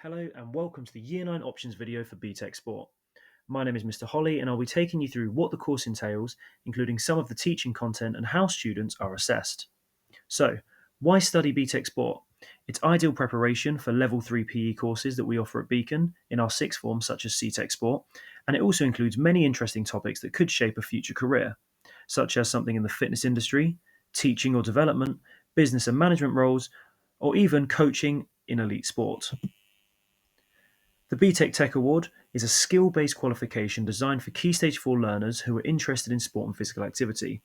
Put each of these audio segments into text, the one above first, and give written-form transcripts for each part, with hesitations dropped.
Hello and welcome to the Year 9 options video for BTEC Sport. My name is Mr. Holly and I'll be taking you through what the course entails, including some of the teaching content and how students are assessed. So, why study BTEC Sport? It's ideal preparation for Level 3 PE courses that we offer at Beacon in our sixth form such as CTEC Sport, and it also includes many interesting topics that could shape a future career, such as something in the fitness industry, teaching or development, business and management roles, or even coaching in elite sport. The BTEC Tech Award is a skill-based qualification designed for Key Stage 4 learners who are interested in sport and physical activity.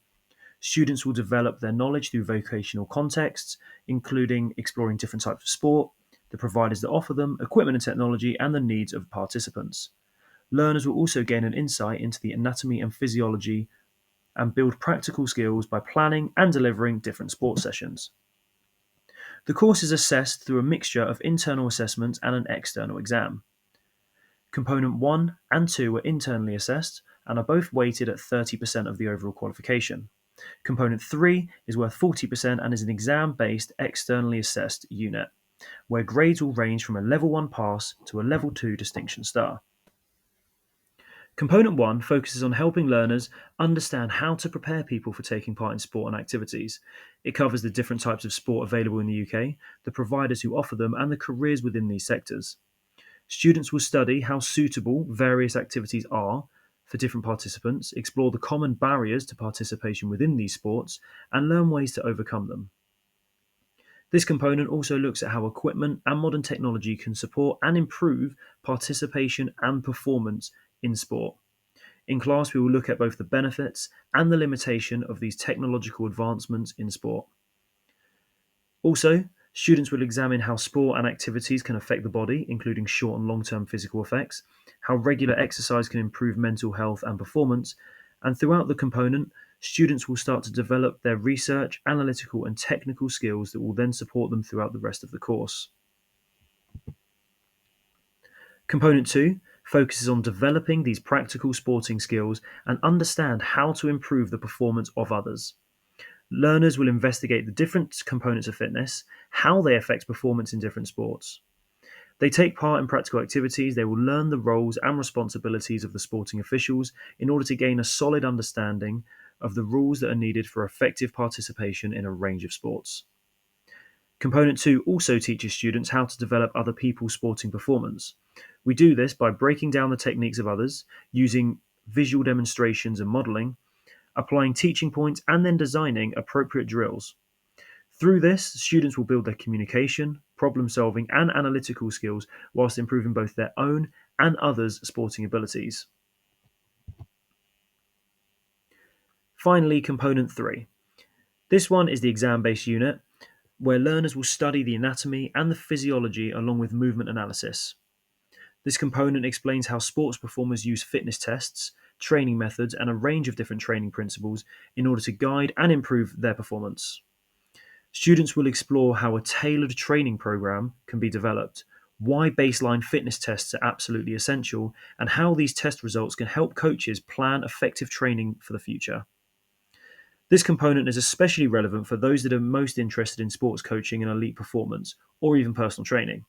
Students will develop their knowledge through vocational contexts, including exploring different types of sport, the providers that offer them, equipment and technology, and the needs of participants. Learners will also gain an insight into the anatomy and physiology and build practical skills by planning and delivering different sport sessions. The course is assessed through a mixture of internal assessments and an external exam. Component 1 and 2 are internally assessed and are both weighted at 30% of the overall qualification. Component 3 is worth 40% and is an exam-based externally assessed unit, where grades will range from a Level 1 pass to a Level 2 distinction star. Component 1 focuses on helping learners understand how to prepare people for taking part in sport and activities. It covers the different types of sport available in the UK, the providers who offer them, and the careers within these sectors. Students will study how suitable various activities are for different participants, explore the common barriers to participation within these sports, and learn ways to overcome them. This component also looks at how equipment and modern technology can support and improve participation and performance in sport. In class, we will look at both the benefits and the limitation of these technological advancements in sport. Also, students will examine how sport and activities can affect the body, including short and long-term physical effects, how regular exercise can improve mental health and performance, and throughout the component, students will start to develop their research, analytical, and technical skills that will then support them throughout the rest of the course. Component 2 focuses on developing these practical sporting skills and understand how to improve the performance of others. Learners will investigate the different components of fitness, how they affect performance in different sports. They take part in practical activities, they will learn the roles and responsibilities of the sporting officials in order to gain a solid understanding of the rules that are needed for effective participation in a range of sports. Component 2 also teaches students how to develop other people's sporting performance. We do this by breaking down the techniques of others, using visual demonstrations and modelling, applying teaching points, and then designing appropriate drills. Through this, students will build their communication, problem solving, and analytical skills whilst improving both their own and others' sporting abilities. Finally, Component 3. This one is the exam-based unit, where learners will study the anatomy and the physiology along with movement analysis. This component explains how sports performers use fitness tests, training methods, and a range of different training principles in order to guide and improve their performance. Students will explore how a tailored training program can be developed, why baseline fitness tests are absolutely essential, and how these test results can help coaches plan effective training for the future. This component is especially relevant for those that are most interested in sports coaching and elite performance, or even personal training.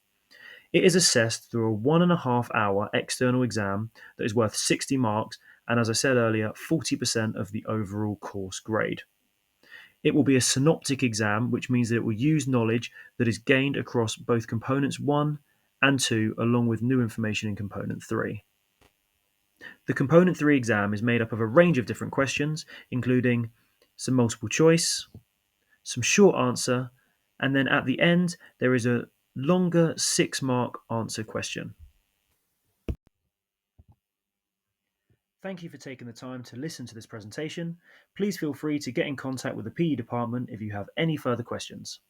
It is assessed through a 1.5 hour external exam that is worth 60 marks and, as I said earlier, 40% of the overall course grade. It will be a synoptic exam, which means that it will use knowledge that is gained across both components 1 and 2, along with new information in component 3. The component 3 exam is made up of a range of different questions, including some multiple choice, some short answer, and then at the end, there is a longer 6-mark answer question. Thank you for taking the time to listen to this presentation. Please feel free to get in contact with the PE department if you have any further questions.